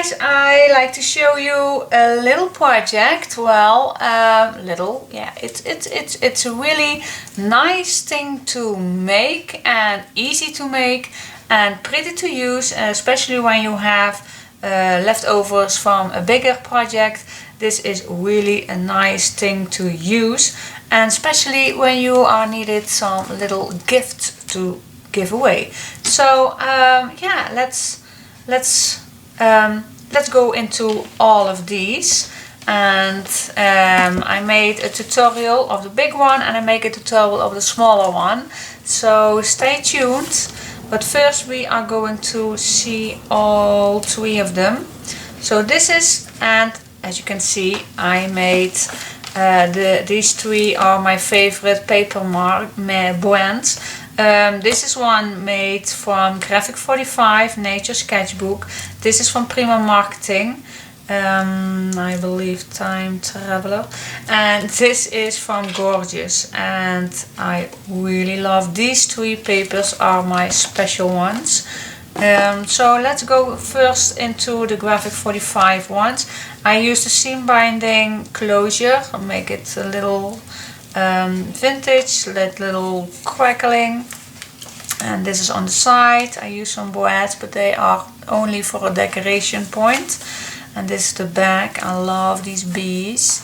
guys, I like to show you a little project. Well, little, yeah, it's a really nice thing to make and easy to make and pretty to use, especially when you have leftovers from a bigger project. This is really a nice thing to use, and especially when you are needed some little gift to give away. So yeah, let's go into all of these. And I made a tutorial of the big one and I make a tutorial of the smaller one, so stay tuned. But first we are going to see all three of them. So this is, and as you can see, I made these three are my favorite paper brands. This is one made from Graphic 45 Nature Sketchbook. This is from Prima Marketing, I believe Time Traveler, and this is from Gorjuss, and I really love these three papers, are my special ones. So let's go first into the Graphic 45 ones. I use the seam binding closure, make it a little vintage, little crackling, and this is on the side. I use some boards, but they are only for a decoration point. And this is the back. I love these bees,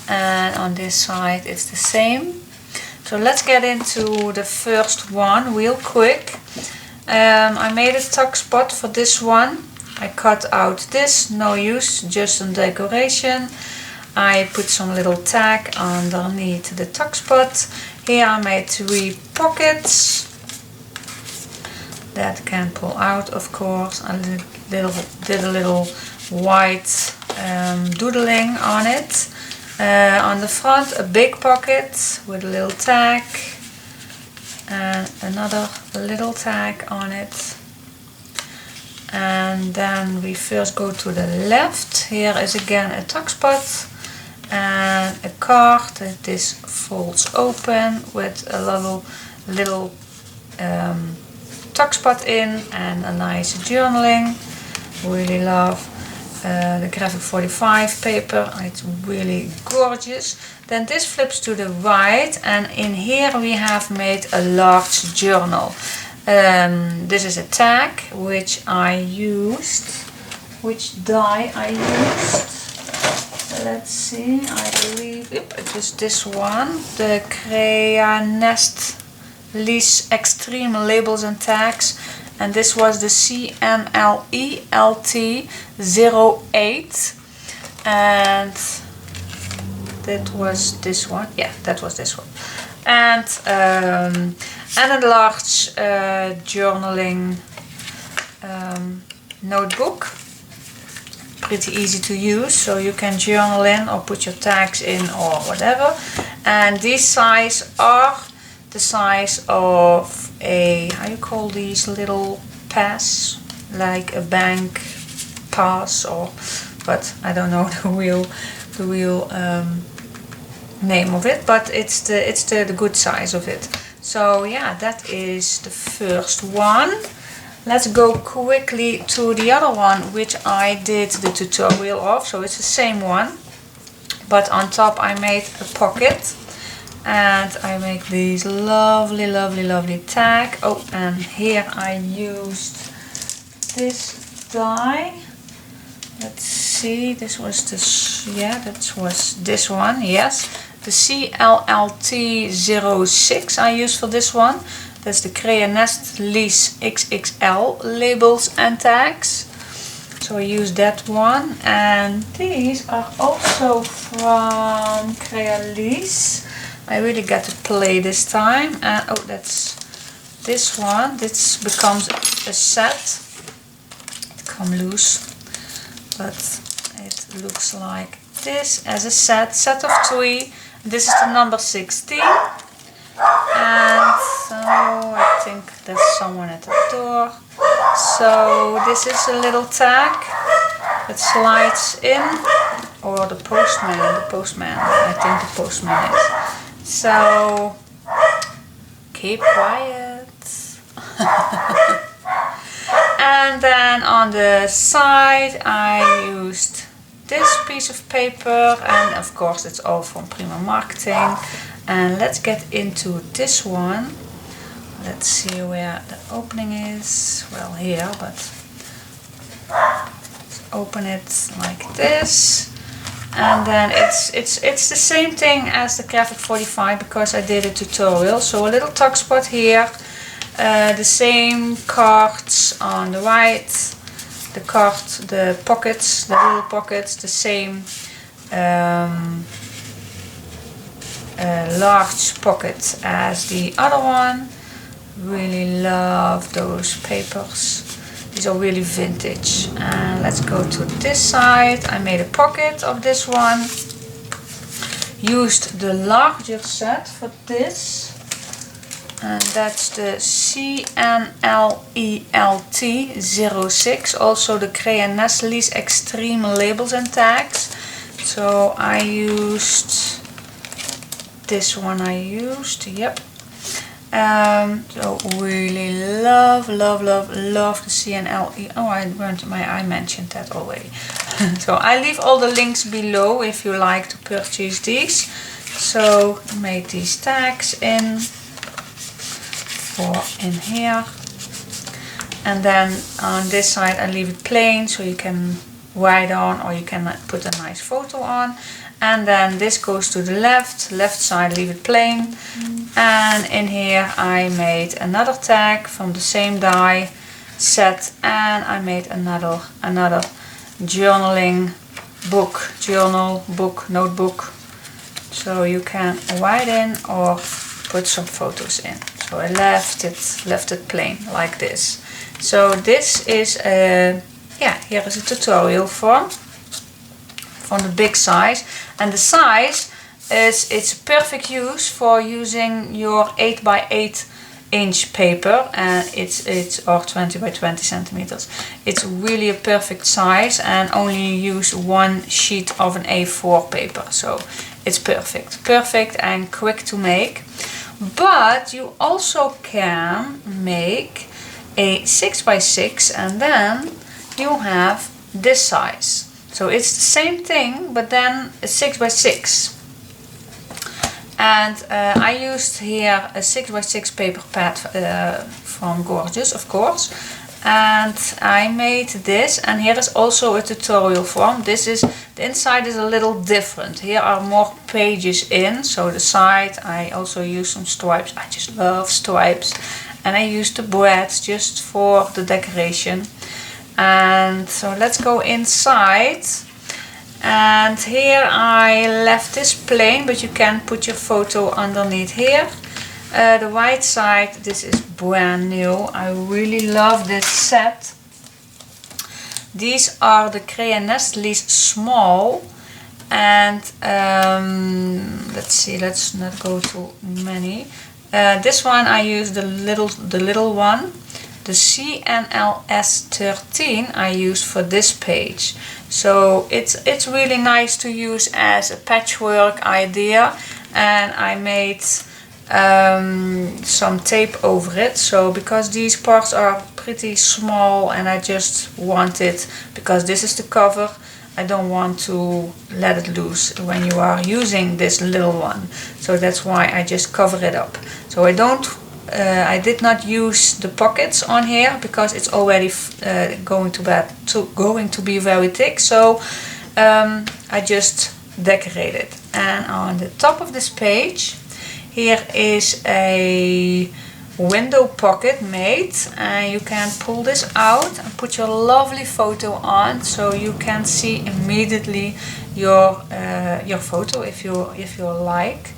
and on this side it's the same. So let's get into the first one real quick. I made a tuck spot for this one. I cut out this, no use, just a decoration. I put some little tag underneath the tuck spot. Here I made 3 pockets that can pull out, of course. I did a little white doodling on it. On the front a big pocket with a little tag and another little tag on it. And then we first go to the left. Here is again a tuck spot and a card that this folds open with a little tuck spot in and a nice journaling. Really love the Graphic 45 paper, it's really gorgeous. Then this flips to the right, and in here we have made a large journal. This is a tag which I used. Which die I used? Let's see, I believe it was this one, the Crea Nest Lease Extreme Labels and Tags. And this was the CNLE LT08, and that was this one. Yeah, that was this one. And a large journaling notebook. Pretty easy to use, so you can journal in or put your tags in or whatever. And these size are the size of a, how you call these little pass, like a bank pass, or, but I don't know the real name of it, but it's the good size of it. So yeah, that is the first one. Let's go quickly to the other one, which I did the tutorial of. So it's the same one, but on top I made a pocket. And I make these lovely tag. Oh, and here I used this die. Let's see, this was this, yeah, that was this one, yes. The CLLT06 I used for this one. That's the Crea Nest Lease XXL labels and tags. So I used that one. And these are also from Crea Lease. I really got to play this time. Oh, that's this one. This becomes a set. It comes loose, but it looks like this as a set of 3. This is the number 16. And so I think there's someone at the door. So this is a little tag that slides in, or the postman. I think the postman is. So keep quiet. And And then on the side I used this piece of paper, and of course it's all from Prima Marketing. And let's get into this one. Let's see where the opening is. Well, here, but let's open it like this. And then it's the same thing as the Graphic 45 because I did a tutorial. So a little tuck spot here, the same cards on the right, the pockets, the little pockets, the same large pocket as the other one. Really love those papers. These are really vintage. And let's go to this side. I made a pocket of this one. Used the larger set for this. And that's the CNLELT 06. Also the Cray & Nestle's Extreme Labels and Tags. So I used this one. Yep. So really love the CNLE. Oh, I mentioned that already. So I leave all the links below if you like to purchase these. So make these tags in here, and then on this side I leave it plain so you can write on or you can put a nice photo on. And then this goes to the left side, leave it plain. And in here I made another tag from the same die set, and I made another journaling book, notebook. So you can write in or put some photos in. So I left it plain like this. So this is here is a tutorial from the big size, and the size it's perfect use for using your 8 by 8 inch paper, and it's or 20 by 20 centimeters. It's really a perfect size, and only use one sheet of an A4 paper, so it's perfect and quick to make. But you also can make a 6 by 6, and then you have this size. So it's the same thing, but then a 6 by 6. And I used here a 6 by 6 paper pad from Gorjuss, of course. And I made this, and here is also a tutorial form. The inside is a little different. Here are more pages in, so the side I also use some stripes. I just love stripes. And I used the brads just for the decoration. And so let's go inside, and here I left this plain, but you can put your photo underneath here. The right side, this is brand new. I really love this set. These are the Cray & Nestle's small, and let's see, let's not go too many. This one I use the little one. The CNLS 13 I used for this page. So it's really nice to use as a patchwork idea, and I made some tape over it. So because these parts are pretty small, and I just wanted, because this is the cover, I don't want to let it loose when you are using this little one. So that's why I just cover it up. So I did not use the pockets on here because it's already going to be very thick. So I just decorated. And on the top of this page, here is a window pocket made, and you can pull this out and put your lovely photo on, so you can see immediately your photo if you like,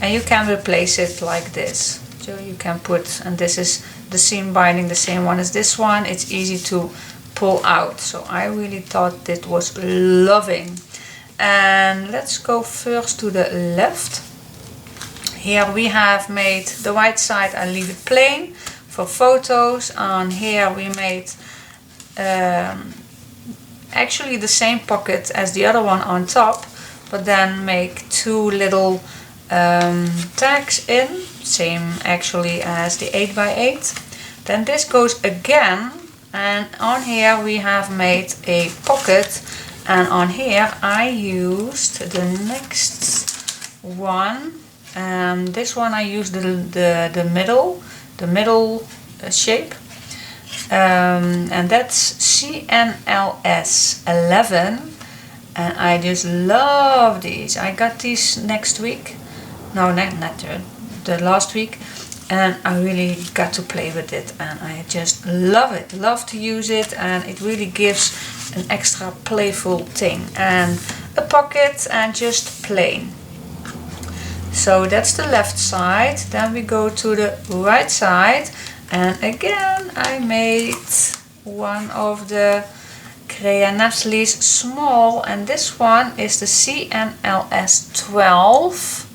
and you can replace it like this. So you can put, and this is the seam binding, the same one as this one. It's easy to pull out. So I really thought it was loving. And let's go first to the left. Here we have made the right side, I leave it plain for photos. On here we made actually the same pocket as the other one on top, but then make two little tags in, same actually as the 8 by 8. Then this goes again And on here we have made a pocket, and on here I used the next one. This one I used the middle shape, and that's CNLS 11, and I just love these. I got these next week, no, not the last week, and I really got to play with it, and I just love it, love to use it, and it really gives an extra playful thing, and a pocket, and just plain. So that's the left side. Then we go to the right side, and again I made one of the Crea Nestle's small, and this one is the CNLS 12.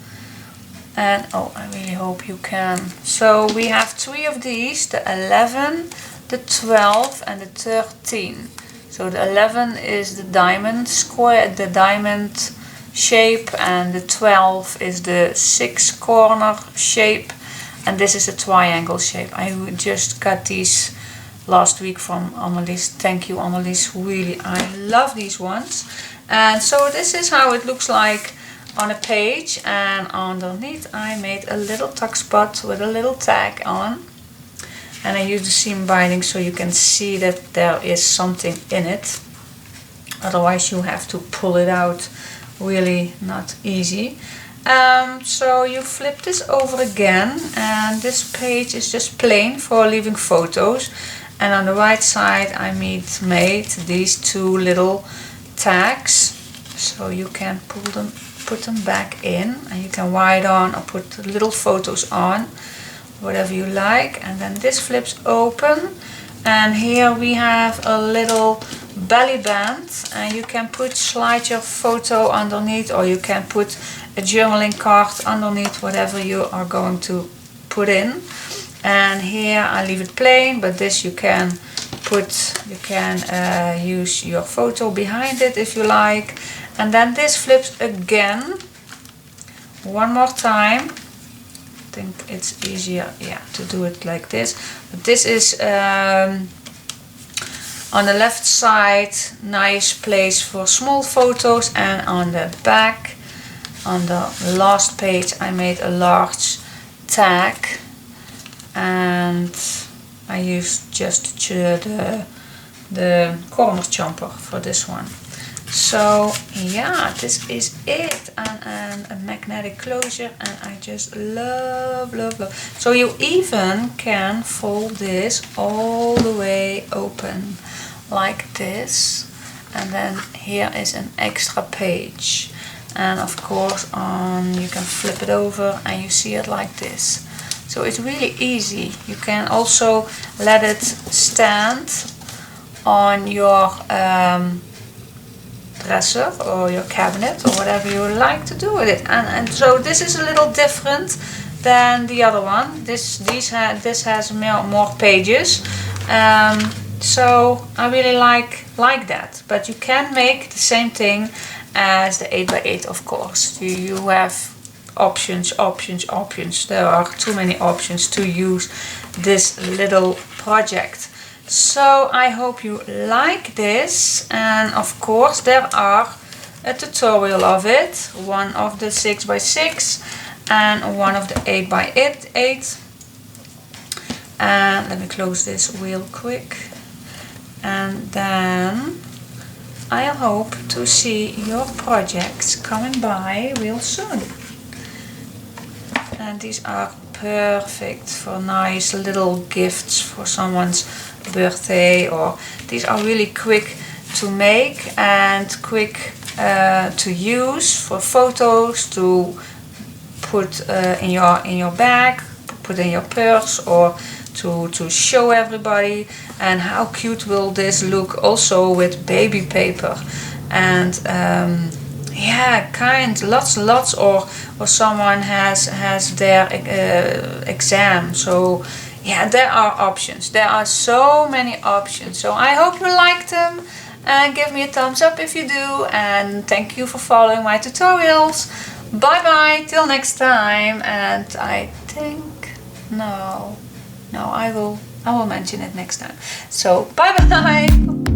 And oh, I really hope you can. So we have 3 of these, the 11, the 12 and the 13. So the 11 is the diamond square, the diamond shape, and the 12 is the 6-corner shape, and this is a triangle shape. I just got these last week from Annelies. Thank you, Annelies. Really, I love these ones. And so this is how it looks like on a page, and underneath I made a little tuck spot with a little tag on, and I used the seam binding so you can see that there is something in it, otherwise you have to pull it out, really not easy. So you flip this over again, and this page is just plain for leaving photos, and on the right side I made these 2 little tags, so you can put them back in, and you can write on or put little photos on, whatever you like. And then this flips open, and here we have a little belly band, and you can slide your photo underneath, or you can put a journaling card underneath, whatever you are going to put in. And here I leave it plain, but this you can use your photo behind it if you like. And then this flips again one more time. I think it's easier, yeah, to do it like this. But this is on the left side, nice place for small photos, and on the back, on the last page, I made a large tag, and I used just the corner jumper for this one. So yeah, this is it, and a magnetic closure, and I just love. So you even can fold this all the way open like this, and then here is an extra page, and of course you can flip it over and you see it like this. So it's really easy. You can also let it stand on your dresser or your cabinet or whatever you like to do with it, and so this is a little different than the other one. This has more pages, so I really like that. But you can make the same thing as the 8x8, of course. You have options. There are too many options to use this little project. So I hope you like this, and of course there are a tutorial of it, one of the 6x6 and one of the 8x8. And let me close this real quick, and then I hope to see your projects coming by real soon. And these are perfect for nice little gifts for someone's birthday, or these are really quick to make and quick to use for photos, to put in your bag, put in your purse, or to show everybody. And how cute will this look also with baby paper, and yeah, lots, or someone has their exam. So yeah, there are options. There are so many options. So I hope you liked them, and give me a thumbs up if you do, and thank you for following my tutorials. Bye bye, till next time. And I think I I will mention it next time. So bye bye.